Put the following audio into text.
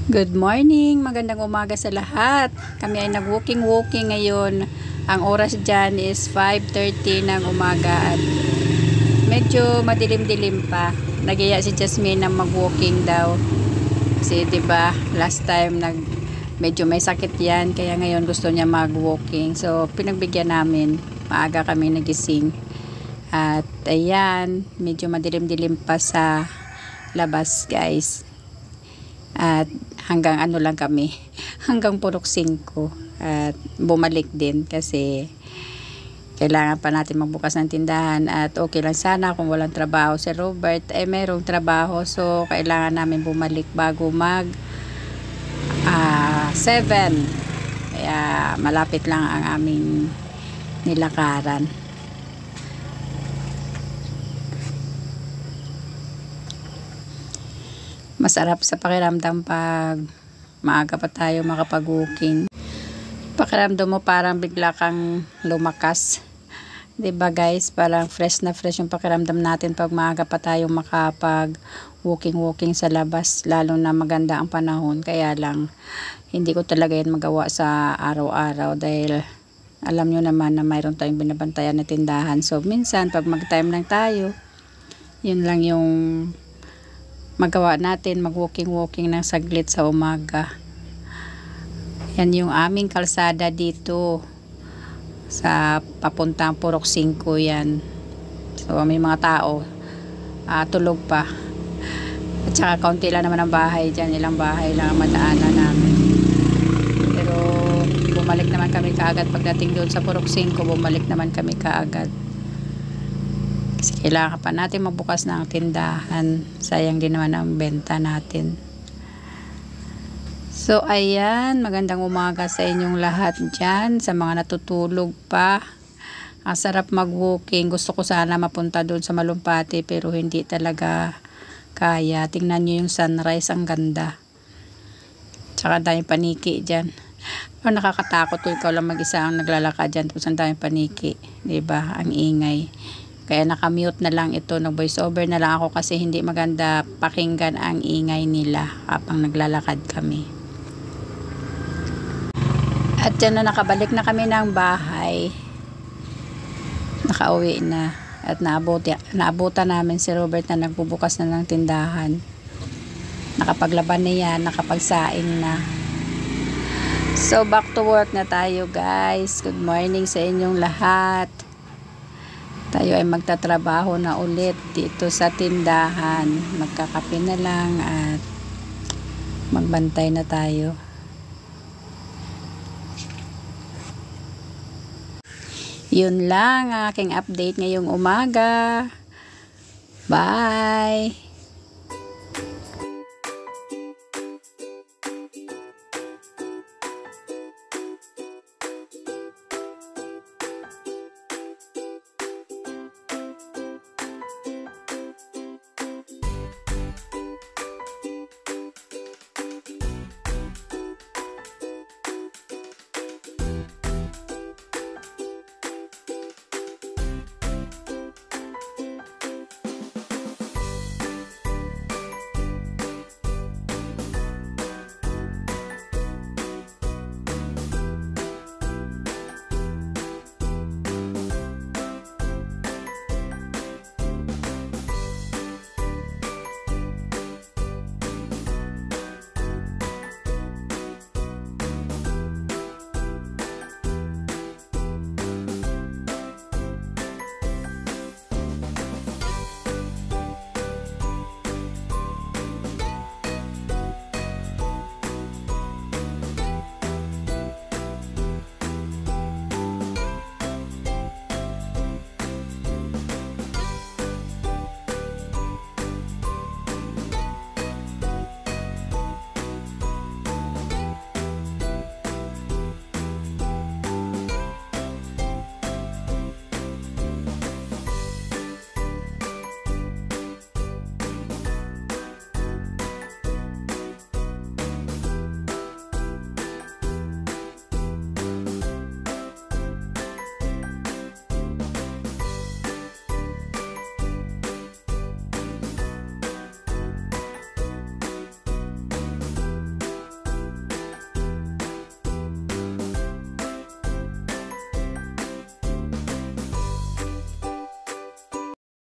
Good morning, magandang umaga sa lahat. Kami ay nag-walking ngayon. Ang oras dyan is 5:30 ng umaga at medyo madilim-dilim pa. Nagaya si Jasmine na mag-walking daw. Kasi 'di ba, last time medyo may sakit 'yan, kaya ngayon gusto niya mag-walking. So pinagbigyan namin. Maaga kami nagising. At ayan, medyo madilim-dilim pa sa labas, guys. At hanggang ano lang kami, hanggang Purok 5 at bumalik din kasi kailangan pa natin magbukas ng tindahan at okay lang sana kung walang trabaho si Robert, merong trabaho, so kailangan namin bumalik bago mag 7, kaya malapit lang ang aming nilakaran. Masarap sa pakiramdam pag maaga pa tayo makapag-walking. Pakiramdam mo parang bigla kang lumakas. 'Di ba guys? Parang fresh na fresh yung pakiramdam natin pag maaga pa tayo makapag-walking sa labas. Lalo na maganda ang panahon. Kaya lang, hindi ko talaga yan magawa sa araw-araw dahil alam nyo naman na mayroon tayong binabantayan na tindahan. So, minsan pag mag-time lang tayo, yun lang yung magawa natin, mag-walking ng saglit sa umaga. Yan yung aming kalsada dito sa papuntang Purok 5 yan. So may mga tao tulog pa. At saka kaunti lang naman ang bahay dyan, ilang bahay lang ang madaanan namin. Pero bumalik naman kami kaagad pagdating doon sa Purok 5, bumalik naman kami kaagad. Kasi kailangan pa natin magbukas ng tindahan. Sayang din naman ang benta natin. So, ayan. Magandang umaga sa inyong lahat dyan. Sa mga natutulog pa. Ang sarap mag-walking. Gusto ko sana mapunta doon sa Malumpati pero hindi talaga kaya. Tingnan nyo yung sunrise. Ang ganda. Tsaka daming paniki dyan. Pero nakakatakot kung ikaw lang mag-isa ang naglalakad dyan. Tapos ang daming paniki. Diba? Ang ingay. Kaya nakamute na lang ito, nag-voice over na lang ako kasi hindi maganda pakinggan ang ingay nila habang naglalakad kami. At dyan na nakabalik na kami ng bahay. Nakauwi na. At naabutan namin si Robert na nagbubukas na ng tindahan. Nakapaglaban na yan, nakapagsaing na. So back to work na tayo guys. Good morning sa inyong lahat. Tayo ay magtatrabaho na ulit dito sa tindahan. Magkakape na lang at magbantay na tayo. Yun lang aking update ngayong umaga. Bye!